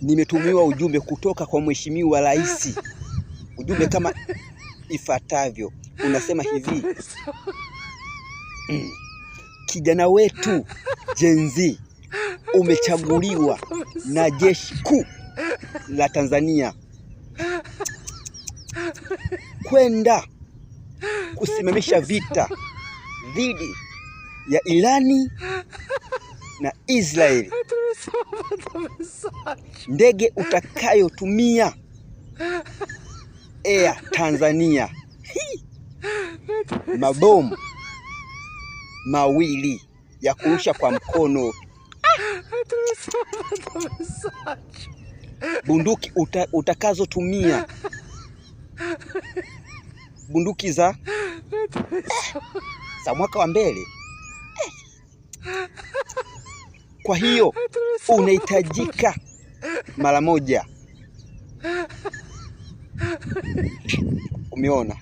nimetumiwa ujumbe kutoka kwa Mheshimiwa Rais. Ujumbe kama ifuatavyo, unasema hivi: kijana wetu Gen Z umechaguliwa na jeshi kuu la Tanzania kwenda kusimamisha vita dhidi ya Irani na Israeli. Ndege utakayotumia Air Tanzania, mabomu mawili ya kurusha kwa mkono, bunduki utakazotumia bunduki za mwaka wa mbele. Kwa hiyo unahitajika mara moja. Umeona?